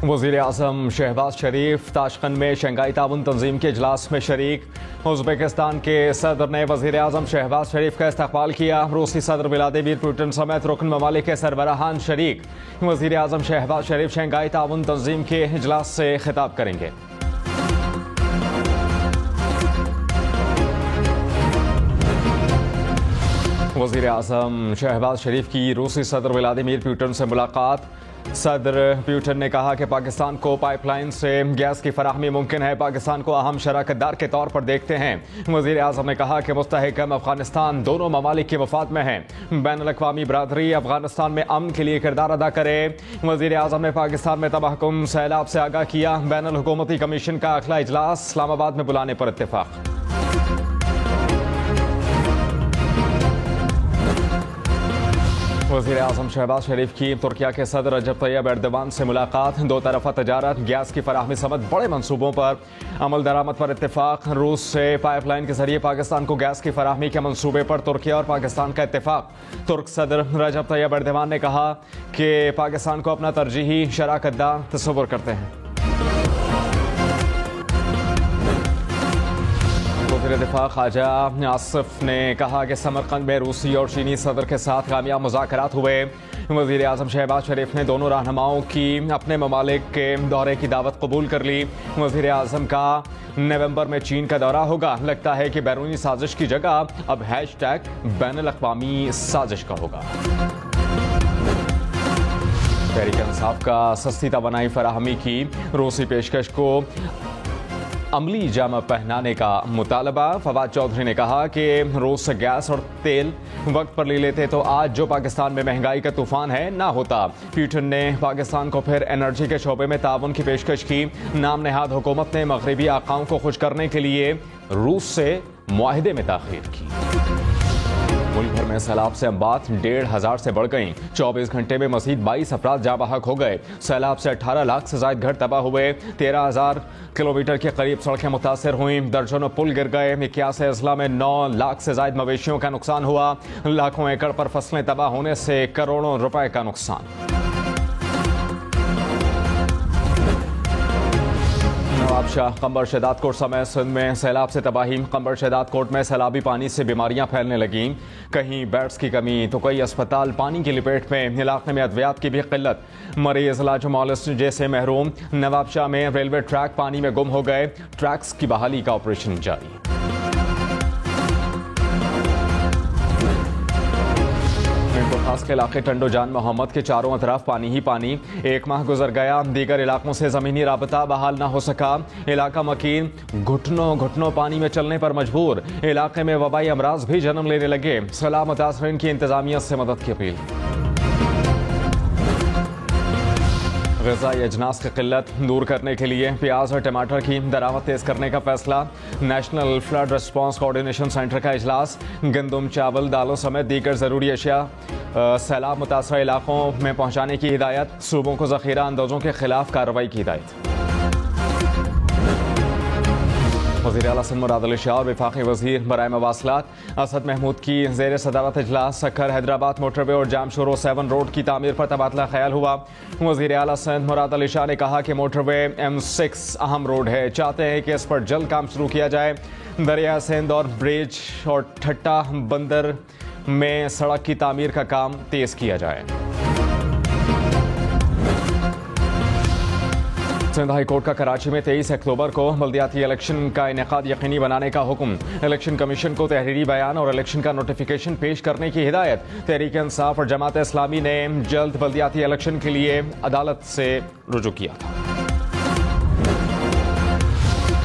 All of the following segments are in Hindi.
वज़ीर-ए-आज़म शहबाज शरीफ ताशकंद में शंघाई ताउन तंजीम के इजलास में शरीक। उज़्बेकिस्तान के सदर ने वज़ीर-ए-आज़म शहबाज शरीफ का इस्तकबाल किया। रूसी सदर व्लादिमीर पुतिन समेत रुकन ममालिक के सरबराहान शरीक। वज़ीर-ए-आज़म शहबाज शरीफ शंघाई ताउन तंजीम के इजलास से खिताब करेंगे। वज़ीर-ए-आज़म शहबाज शरीफ की रूसी सदर व्लादिमीर पुतिन से मुलाकात। सदर पुतिन ने कहा कि पाकिस्तान को पाइपलाइन से गैस की फराहमी मुमकिन है। पाकिस्तान को अहम शराकतदार के तौर पर देखते हैं। वज़ीर-ए-आज़म ने कहा कि मुस्तहकम अफगानिस्तान दोनों ममालिक के मफाद में है। बैनुल-अक़वामी बरादरी अफगानिस्तान में अमन के लिए किरदार अदा करे। वज़ीर-ए-आज़म ने पाकिस्तान में तबाहकुन सैलाब से आगाह किया। बैनुल-हुकूमती कमीशन का अगला इजलास इस्लामाबाद में बुलाने पर इत्तेफाक। वज़ीर-ए-आज़म शहबाज शरीफ की तुर्किया के सदर रजब तैयब एर्दोगान से मुलाकात। दो तरफ़ा तजारत, गैस की फराहमी समेत बड़े मनसूबों पर अमल दरामद पर इत्तेफाक। रूस से पाइपलाइन के जरिए पाकिस्तान को गैस की फराहमी के मनसूबे पर तुर्किया और पाकिस्तान का इत्तेफाक। तुर्क सदर रजब तैयब एर्दोगान ने कहा कि पाकिस्तान को अपना तरजीही शराकतदार तस्वुर करते हैं। वज़ीर दिफा ख्वाजा आसिफ ने कहा कि समरकंद में रूसी और चीनी सदर के साथ कामयाब मुज़ाकरात हुए। वज़ीर-ए-आज़म शहबाज शरीफ ने दोनों रहनुमाओं की अपने ममालिक के दौरे की दावत कबूल कर ली। वज़ीर-ए-आज़म का नवंबर में चीन का दौरा होगा। लगता है कि बैरूनी साजिश की जगह अब हैशटैग बैनुल-अक़वामी साजिश का होगा। तहरीक इंसाफ का सस्ती तवानाई फराहमी की रूसी पेशकश को अमली जामा पहनाने का मुतालबा। फवाद चौधरी ने कहा कि रूस से गैस और तेल वक्त पर ले लेते तो आज जो पाकिस्तान में महंगाई का तूफान है ना होता। पुतिन ने पाकिस्तान को फिर एनर्जी के शोबे में ताउन की पेशकश की। नाम नहाद हुकूमत ने मगरबी आकाओं को खुश करने के लिए रूस से मुआहदे में ताख़ीर की। मुल्क भर में सैलाब से अम्बात 1,500 से बढ़ गई। 24 घंटे में मजीद 22 अफराद जाँ बहक हो गए। सैलाब से 18 लाख से ज्यादा घर तबाह हुए। 13,000 किलोमीटर के करीब सड़कें मुतासर हुई। दर्जनों पुल गिर गए। 81 अजला में 9 लाख से ज्यादा मवेशियों का नुकसान हुआ। लाखों एकड़ पर फसलें तबाह होने से करोड़ों रुपए का नुकसान। नवाबशाह कंबर शहदाद कोट समेत सिंध में सैलाब से तबाही। कंबर शहदाद कोट में सैलाबी पानी से बीमारियां फैलने लगीं। कहीं बेड्स की कमी तो कई अस्पताल पानी की लपेट में। इलाके में अद्वियात की भी किल्लत। मरीज इलाज मुआलजे से महरूम। नवाबशाह में रेलवे ट्रैक पानी में गुम हो गए। ट्रैक्स की बहाली का ऑपरेशन जारी। खास के इलाके टंडो जान मोहम्मद के चारों तरफ पानी ही पानी। एक माह गुजर गया, दीगर इलाकों से जमीनी राबता बहाल न हो सका। इलाका मकीन घुटनों घुटनों पानी में चलने पर मजबूर। इलाके में वबाई अमराज भी जन्म लेने लगे। सलाह मुतासरीन की इंतजामिया से मदद की अपील। ग़िज़ाई अजनास की किल्लत दूर करने के लिए प्याज और टमाटर की दरामद तेज करने का फैसला। National flood response coordination centre का इजलास। गंदम, चावल, दालों समेत दीगर ज़रूरी अशिया सैलाब मुतासर इलाकों में पहुँचाने की हिदायत। सूबों को ज़ख़ीरा अंदाजों के खिलाफ कार्रवाई की हिदायत। वज़ीर आला सिंध मुराद अली शाह और वफाकी वज़ीर बराए मवासलात असद महमूद की ज़ेर सदारत इजलास। सक्खर हैदराबाद मोटरवे और जामशोरो 7 रोड की तामीर पर तबादला ख्याल हुआ। वज़ीर आला सिंध मुराद अली शाह ने कहा कि मोटरवे M6 अहम रोड है। चाहते हैं कि इस पर जल्द काम शुरू किया जाए। दरिया सिंध और ब्रिज और ठट्टा बंदर में सड़क की तामीर का काम तेज किया जाए। सिंध हाई कोर्ट का कराची में 23 अक्टूबर को बल्दियाती इलेक्शन का इनेकाद यकीनी बनाने का हुक्म। इलेक्शन कमीशन को तहरीरी बयान और इलेक्शन का नोटिफिकेशन पेश करने की हिदायत। तहरीक इंसाफ और जमात इस्लामी ने जल्द बल्दियाती इलेक्शन के लिए अदालत से रुजू किया था।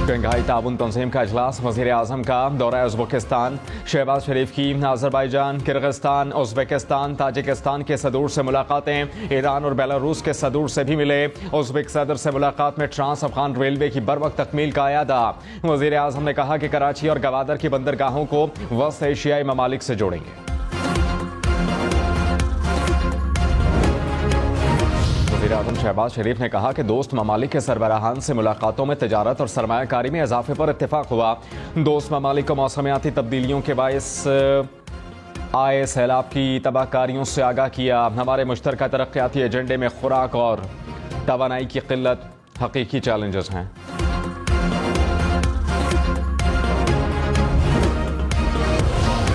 शंघाई ताउन तंजीम का इजलास। वज़ीर-ए-आज़म का दौरा उज़्बेकिस्तान। शहबाज शरीफ की अज़रबैजान, किर्गिस्तान, उज़्बेकिस्तान, ताजिकिस्तान के सदूर से मुलाकातें। ईरान और बेलारूस के सदूर से भी मिले। उज़्बेक सदर से मुलाकात में ट्रांस अफ़गान रेलवे की बरवक्त तकमील का अयादा। वज़ीर-ए-आज़म ने कहा कि कराची और गवादर की बंदरगाहों को वस्त एशियाई ममालिक से जोड़ेंगे। वज़ीर-ए-आज़म शहबाज शरीफ ने कहा कि दोस्त ममालिक के सरबराहान से मुलाकातों में तिजारत और सरमायाकारी में इजाफे पर इत्तेफाक हुआ। दोस्त ममालिक को मौसमियाती तब्दीलियों के बायस आए सैलाब की तबाहकारियों से आगाह किया। हमारे मुश्तरका तरक्याती एजेंडे में खुराक और तवानाई की किल्लत हकीकी चैलेंजेस हैं।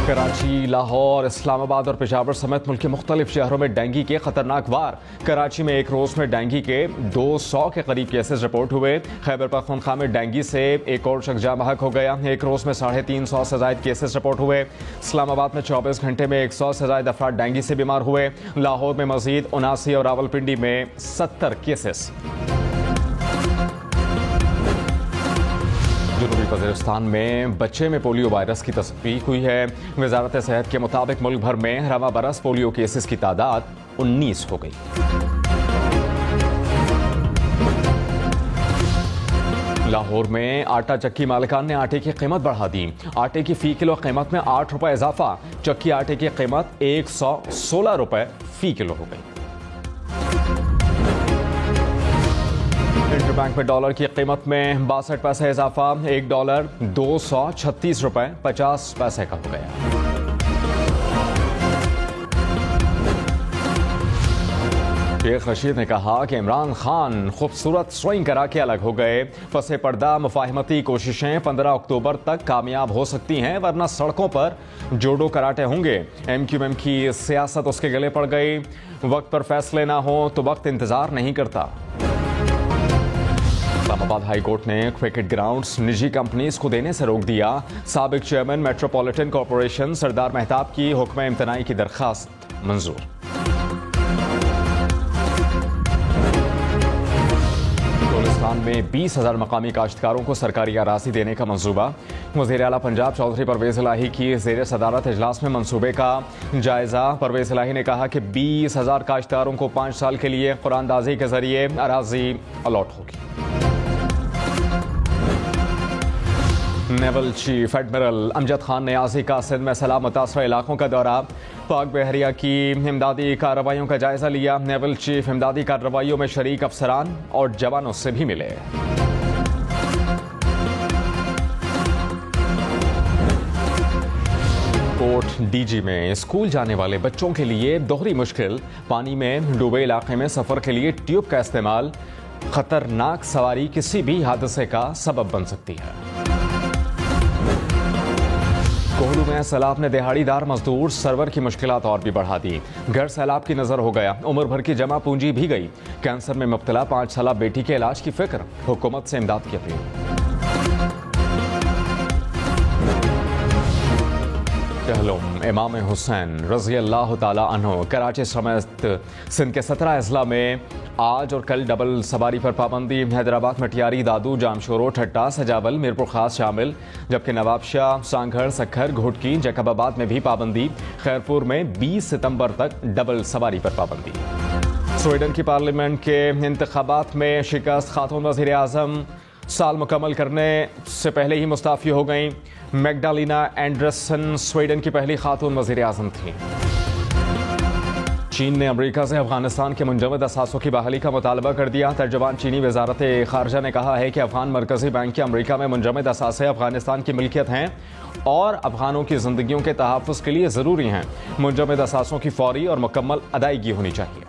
कराची, लाहौर, इस्लामाबाद और पेशावर समेत मुल्क के मुख्तलिफ शहरों में डेंगू के खतरनाक वार। कराची में एक रोज में डेंगू के 200 के करीब केसेस रिपोर्ट हुए। खैबर पख्तूनख्वा में डेंगू से एक और शख्स जाँ बहक हो गया। एक रोज में 350 से ज्यादा केसेस रिपोर्ट हुए। इस्लामाबाद में 24 घंटे में 100 से ज्यादा अफराद डेंगू से बीमार हुए। लाहौर में मजीद 79 और रावलपिंडी में 70 केसेस। जनूबी वज़ीरिस्तान में बच्चे में पोलियो वायरस की तस्दीक हुई है। वजारत सेहत के मुताबिक मुल्क भर में रवा बरस पोलियो केसेस की तादाद 19 हो गई। लाहौर में आटा चक्की मालिकान ने आटे की कीमत बढ़ा दी। आटे की फी किलो कीमत में 8 रुपए इजाफा। चक्की आटे की कीमत 116 रुपए फी किलो हो गई। इंटरबैंक में डॉलर की कीमत में 62 पैसे इजाफा। $1 236 रुपए 50 पैसे का हो गया। शेख रशीद ने कहा कि इमरान खान खूबसूरत स्विंग करा के अलग हो गए। पसे पर्दा मुफाहमती कोशिशें 15 अक्टूबर तक कामयाब हो सकती हैं, वरना सड़कों पर जोडो कराटे होंगे। MQM की सियासत उसके गले पड़ गई। वक्त पर फैसले ना हो तो वक्त इंतजार नहीं करता। इस्लामाबाद हाई कोर्ट ने क्रिकेट ग्राउंड्स निजी कंपनीज को देने से रोक दिया। साबिक चेयरमैन मेट्रोपॉलिटन कॉरपोरेशन सरदार मेहताब की हुक्म इम्तनाई की दरखास्त मंजूर। बलोचिस्तान में 20,000 मकामी काश्तकारों को सरकारी अराजी देने का मंसूबा। वज़ीर आला पंजाब चौधरी परवेज इलाही की ज़ेर सदारत इजलास में मंसूबे का जायजा। परवेज इलाही ने कहा कि 20,000 काश्तकारों को 5 साल के लिए कुरानदाजी के जरिए अराजी अलॉट होगी। Naval chief admiral Amjad Khan Niazi का सिंध में सैलाब मुतासर इलाकों का दौरा। पाक बहरिया की इमदादी कार्रवाइयों का जायजा लिया। नेवल चीफ इमदादी कार्रवाइयों में शरीक अफसरान और जवानों से भी मिले। कोट डीजी में स्कूल जाने वाले बच्चों के लिए दोहरी मुश्किल। पानी में डूबे इलाके में सफर के लिए ट्यूब का इस्तेमाल। खतरनाक सवारी किसी भी हादसे का सबब बन सकती है। कोहलू में सैलाब ने दिहाड़ीदार मजदूर सरवर की मुश्किलात और भी बढ़ा दी। घर सैलाब की नजर हो गया। उम्र भर की जमा पूंजी भी गई। कैंसर में मुब्तला 5 साला बेटी के इलाज की फिक्र। हुकूमत से इमदाद की अपील। कहलुम इमाम हुसैन रज़ी अल्लाह ताला अन्हु कराची समेत सिंध के 17 अजला में आज और कल डबल सवारी पर पाबंदी। हैदराबाद में टियारी, दादू, जामशोरो, ठट्टा, सजावल, मीरपुर खास शामिल, जबकि नवाबशाह, सांघड़, सखर, घोटकी, जैकबाबाद में भी पाबंदी। खैरपुर में 20 सितंबर तक डबल सवारी पर पाबंदी। स्वीडन की पार्लियामेंट के इंतखाबात में शिकस्त। खातून वज़ीर आज़म साल मुकम्मल करने से पहले ही मुस्ताफ़ी हो गईं। मैग्डालिना एंडरसन स्वीडन की पहली खातून वज़ीर आज़म थी। चीन ने अमेरिका से अफगानिस्तान के मुंजमद असासों की बहाली का मुतालबा कर दिया। तर्जुमान चीनी वजारत खारजा ने कहा है कि अफगान मरकजी बैंक के अमेरिका में मुंजमद असासे अफगानिस्तान की मिल्कियत हैं और अफगानों की जिंदगियों के तहफ़्फ़ुज़ के लिए ज़रूरी हैं। मुंजमद असासों की फौरी और मुकम्मल अदायगी होनी चाहिए।